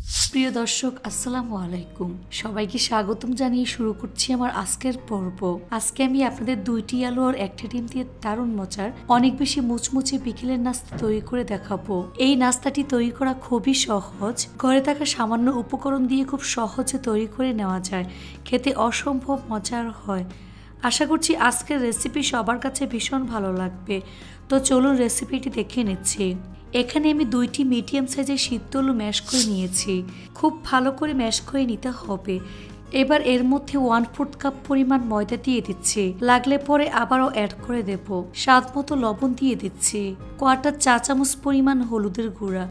প্রিয় দর্শক, আসসালামু আলাইকুম। সবাইকে স্বাগতম জানিয়ে শুরু করছি আমার আজকের পর্ব। আজকে আমি আপনাদের 2টি আলু আর 1টা ডিম দিয়ে দারুণ মজার অনেক বেশি মুচমুচে বিকেলের নাস্তা তৈরি করে দেখাবো। এই নাস্তাটি তৈরি করা খুবই সহজ, ঘরে থাকা সামান্য উপকরণ দিয়ে খুব সহজে তৈরি করে নেওয়া যায়। খেতে অসম্ভব মজার হয়। আশা করছি আজকের রেসিপি সবার কাছে ভীষণ ভালো লাগবে। তো চলুন রেসিপিটি দেখে নিচ্ছি। এখানে আমি 2টি মিডিয়াম সাইজের সিদ্ধ আলু ম্যাশ করে নিয়েছি। খুব ভালো করে ম্যাশ করে নিতে হবে। এবার এর মধ্যে 1/4 কাপ পরিমাণ ময়দা দিয়ে দিচ্ছি। লাগলে পরে আবারও অ্যাড করে দেব। স্বাদ মতো লবণ দিয়ে দিচ্ছি। 1/4 চা চামচ পরিমাণ হলুদের গুঁড়া,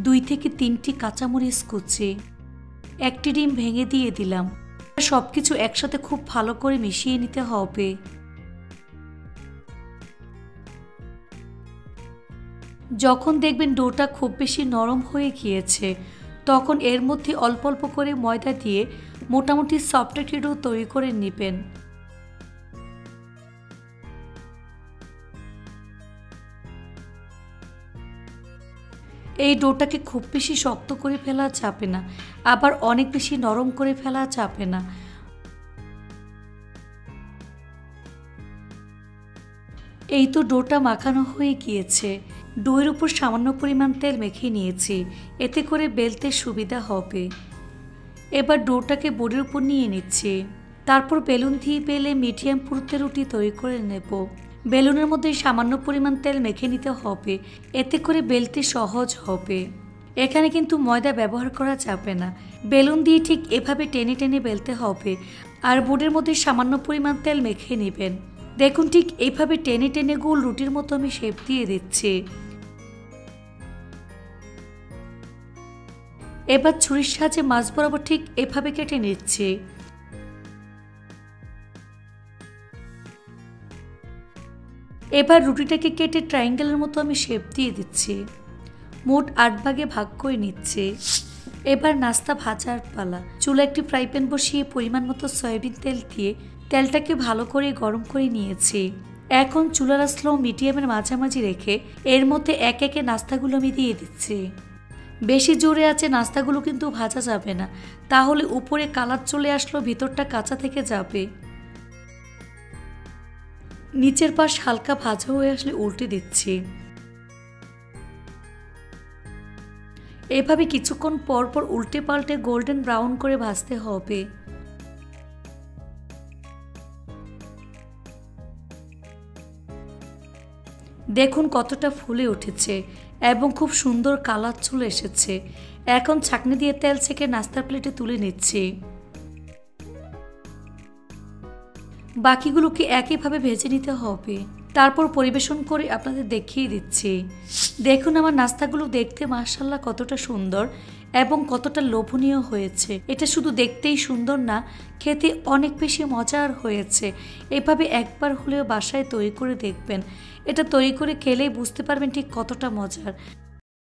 2 থেকে 3টি কাঁচামরিচ কুচি, 1টি ডিম ভেঙে দিয়ে দিলাম। সবকিছু একসাথে খুব ভালো করে মিশিয়ে নিতে হবে। যখন দেখবেন ডোটা খুব বেশি নরম হয়ে গিয়েছে, তখন এর মধ্যে অল্প অল্প করে ময়দা দিয়ে মোটামুটি সফট একটা ডো তৈরি করে নেবেন। এই ডোটাকে খুব বেশি শক্ত করে ফেলা যাবে না, আবার অনেক বেশি নরম করে ফেলা যাবে না। এই তো ডোটা মাখানো হয়ে গিয়েছে। ডোয়ের উপর সামান্য পরিমাণ তেল মেখে নিয়েছি, এতে করে বেলতে সুবিধা হবে। এবার ডোটাকে বোর্ডের উপর নিয়ে নিচ্ছি। তারপর বেলুন দিয়ে বেলে মিডিয়াম পুরুত্বের রুটি তৈরি করে নেব। বেলুনের মধ্যে সামান্য পরিমাণ তেল মেখে নিতে হবে, এতে করে বেলতে সহজ হবে। এখানে কিন্তু ময়দা ব্যবহার করা যাবে না। বেলুন দিয়ে ঠিক এভাবে টেনে টেনে বেলতে হবে, আর বোর্ডের মধ্যে সামান্য পরিমাণ তেল মেখে নেবেন। দেখুন, ঠিক এইভাবে টেনে টেনে গোল রুটির মতো আমি শেপ দিয়ে দিচ্ছি। এবার ছুরির সাহায্যে মাছ বরাবর ঠিক এভাবে কেটে নিচ্ছি। এবার রুটিটাকে কেটে ট্রায়াঙ্গেলের মতো আমি শেপ দিয়ে দিচ্ছি। মোট 8 ভাগে ভাগ করে নিচ্ছি। এবার নাস্তা ভাজার পালা। চুলা একটি ফ্রাই প্যান বসিয়ে পরিমাণ মতো সয়াবিন তেল দিয়ে তেলটাকে ভালো করে গরম করে নিয়েছি। এখন চুলার স্লো মিডিয়ামের মাঝামাঝি রেখে এর মধ্যে একে একে নাস্তাগুলো আমি দিয়ে দিচ্ছি। বেশি জোরে আছে নাস্তাগুলো কিন্তু ভাজা যাবে না, তাহলে উপরে কালার চলে আসলো ভিতরটা কাঁচা থেকে যাবে। নিচের পাশ হালকা ভাজা হয়ে আসলে উল্টে দিচ্ছি। এভাবে কিছুক্ষণ পর পর উল্টে পাল্টে গোল্ডেন ব্রাউন করে ভাজতে হবে। দেখুন কতটা ফুলে উঠেছে এবং খুব সুন্দর কালার চলে এসেছে। এখন ছাঁকনি দিয়ে তেল ছেঁকে নাস্তার প্লেটে তুলে নিচ্ছি। বাকিগুলোকে একইভাবে ভেজে নিতে হবে। তারপর পরিবেশন করে আপনাদের দেখিয়ে দিচ্ছি। দেখুন আমার নাস্তাগুলো দেখতে মাশাআল্লাহ কতটা সুন্দর এবং কতটা লোভনীয় হয়েছে। এটা শুধু দেখতেই সুন্দর না, খেতে অনেক বেশি মজার হয়েছে। এভাবে একবার হলেও বাসায় তৈরি করে দেখবেন। এটা তৈরি করে খেলেই বুঝতে পারবেন ঠিক কতটা মজার।